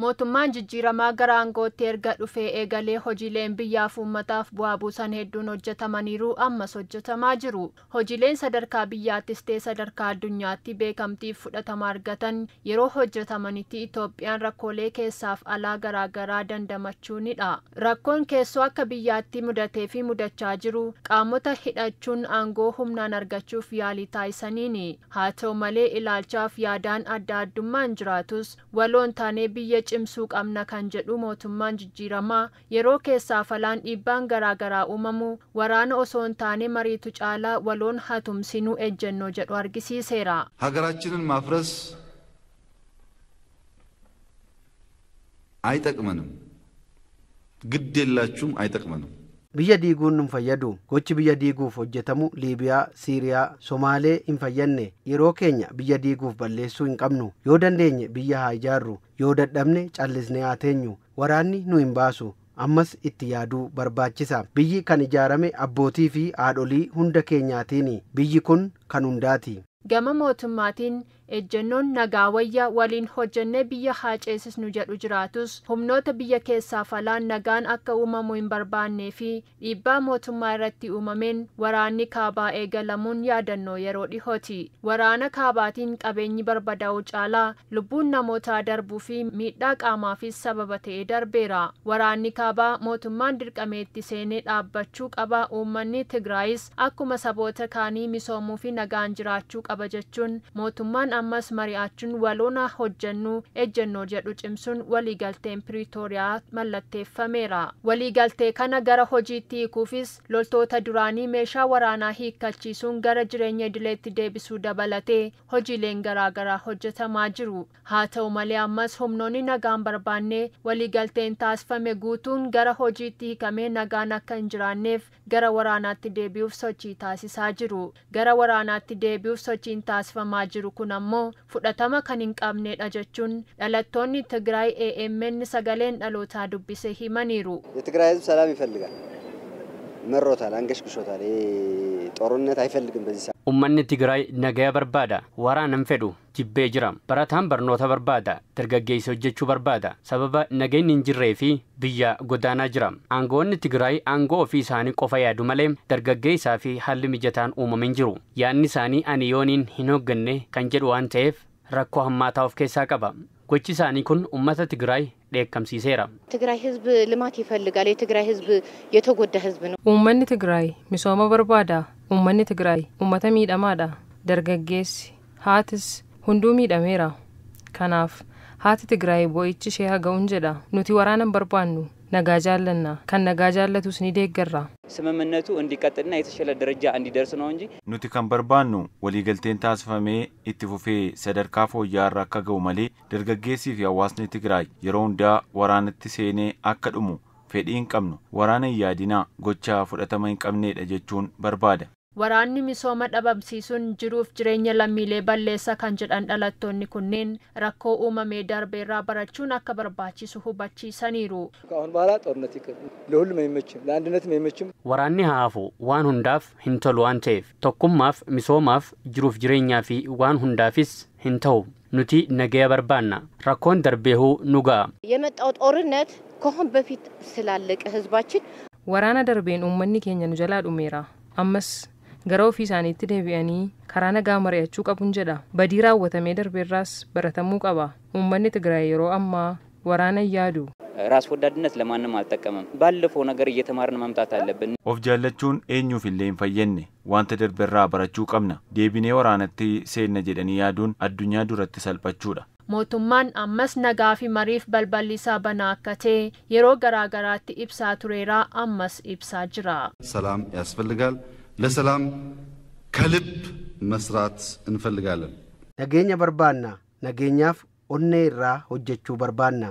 Mootummaan jijjiiramaa gara aangootti erga dhufee eegalee hojiileen biyyaaf uummataaf bu'aa buusan hedduun hojjetamaniiru ammas hojjetamaa jiru. Hojiileen sadarkaa biyyaattis ta'ee sadarkaa addunyaatti beekamtiif fudhatama argatan yeroo hojjetamanitti Itoophiyaan rakkoolee keessaaf alaa garaagaraa dandamachuunidha. Rakkoon keessoo akka biyyaatti mudatee fi mudachaa jiru qaamota hidhachuun aangoo humnaan argachuuf yaalii taasisaniini. Haa ta'u malee ilaalchaaf yaadaan adda addummaan jiraatus waloon taanee biyya cimsuu qabna kan jedhu mootummaan jijjiiramaa yeroo keessaaf alaan dhiibbaan garaagaraa uumamu waraana osoo hin taane mariitu caalaa waloon hatumsinuu ejjennoo jedhu argisiiseera. ሀገራችንን ማፍረስ አይጠቅመንም ግድ የላችሁም አይጠቅመንም biyya diiguun nun fayyadu gochi biyya diiguuf hojjetamu Liibiyaa, Siiriyaa, Somaalee hin fayyanne yeroo keenya biyya diiguuf balleessuu hin qabnu yoo dandeenye biyya haa ijaarru yoo dadhabne callisnee haa teenyu waraanni nu hin baasu ammas itti yaaduu barbaachisa biyyi kan ijaarame abbootii fi haadholii hunda keenyaatiini biyyi kun kan hundaati. Gama mootummaatiin ejjennoon nagaa wayya waliin hojjennee biyya haa ceesisnu jedhu jiraatus humnoota biyya keessaaf alaan nagaan akka uumamu hin barbaannee fi dhiibbaa mootummaa irratti uumameen waraanni kaabaa eegalamuun yaadannoo yeroo dhihooti. Waraana kaabaatiin qabeenyi barbadaa'uu caalaa lubbuun namootaa darbuu fi miidhaa qaamaafis sababa ta'ee darbeera. Waraanni kaabaa mootummaan dirqameetti seenee dhaabbachuu qaba uummanni Tigraayis akkuma saboota kaanii misoomuu fi nagaan jiraachuu qaba jechuun mootummaan ammas mari'achuun waloona hojjennu ejjennoo jedhu cimsuun waliigalteen Piriitooriyaa mallatteeffameera. Waliigaltee kana gara hojiitti hiikuufis loltoota duraanii meeshaa waraanaa hiikkachiisuun gara jireenya idileetti deebisuu dabalatee hojiileen garaagaraa hojjetamaa jiru. Haa ta'u malee ammas humnoonni nagaan barbaannee waliigalteen taasifame guutuun gara hojiitti hiikamee nagaan akka hin jiraanneef gara waraanaatti deebi'uuf sochii taasisaa jiru. Gara waraanaatti deebi'uuf sochiin taasifamaa jiru kun ammoo fudhatama kan hin qabnedha jechuun dhalattoonni Tigraay AMN sagaleen dhalootaa dubbise himaniiru. የትግራይ ህዝብ ሰላም ይፈልጋል መሮታል አንገሽግሾታል ጦርነት አይፈልግም በዚህ ሰዓት ummanni Tigraay nagaya barbaada waraanan fedhu jibbee jira barataan barnoota barbaada dargaggeessa hojjechuu barbaada sababa nageenyi hin jirree fi biyya godaanaa jira aangoonni Tigraay aangoo ofii isaanii qofa yaadu malee dargaggeessaa fi haalli mijataan uumamin jiru yaadni isaanii ani yooniin hin hoogganne kan jedhu waan ta'eef rakkoo hammaataa of keessaa qaba gochi isaanii kun ummata Tigraay dheekkamsiiseera. Tigraay ህዝብ ልማት ይፈልጋል የትግራይ ህዝብ የተጎዳ ህዝብ ነው uummanni Tigraay misooma barbaada uummanni Tigraay uummata miidhamaadha dargaggeessi haatis hunduu miidhameera kanaaf haati Tigraay boo'ichi ishee haga'uun jedha nuti waraanan barbaannu nagaa jaallanna kan nagaa jaallatus ni deeggarra ስምምነቱ እንዲቀጥልና የተሻለ ደረጃ እንዲደርስ ነው እንጂ nuti kan barbaannu waliigalteen taasifamee itti fufee sadarkaa fooyya'aarra akka ga'u malee dargaggeessii fi hawaasni Tigraay yeroo hundaa waraanatti seenee akka dhumu fedhii hin qabnu waraana hin yaadinaa gochaa fudhatama hin qabneedha jechuun barbaada. Waraanni misooma dhabamsiisuun jiruuf jireenya lammiilee balleessa kan jedhan dhalattoonni kunneen rakkoo uumamee darbeerraa barachuun akka barbaachisu hubachiisaniiru. አሁን በኋላ ጦርነት ይቅር ለሁሉም አይመችም ለአንድነትም አይመችም waraanni haafu waan hundaaf hin tolu waan ta'eef tokkummaaf misoomaaf jiruuf jireenyaa fi waan hundaafis hin ta'u nuti nagaya barbaanna rakkoon darbeehuu nu ga'a. የመጣው ጦርነት ከሆን በፊት ስላለቀ ህዝባችን waraana darbeen uummanni keenya nu jalaa dhumeera ammas gara ofii isaaniitti deebi'anii karaa nagaa mari'achuu qabuun jedha badii raawwatamee darbeerraas baratamuu qaba uummanni Tigraay yeroo ammaa waraana yaadu ራስ ወዳድነት ለማንም አልጠቀመም ባለፈው ነገር እየተማርን መምጣት አለብን of jaallachuun eenyuuf illee hin fayyenne wanta darbeerraa barachuu qabna deebinee waraanatti seenna jedhanii yaaduun addunyaa duratti salphachuudha. Mootummaan ammas nagaa fi mariif balballi isaa banaa akka ta'e yeroo garaagaraatti ibsaa tureera ammas ibsaa jira. ሰላም ያስፈልጋል ለሰላም ከልብ መስራት እንፈልጋለን nageenya barbaanna nageenyaaf onnee irraa hojjechuu barbaanna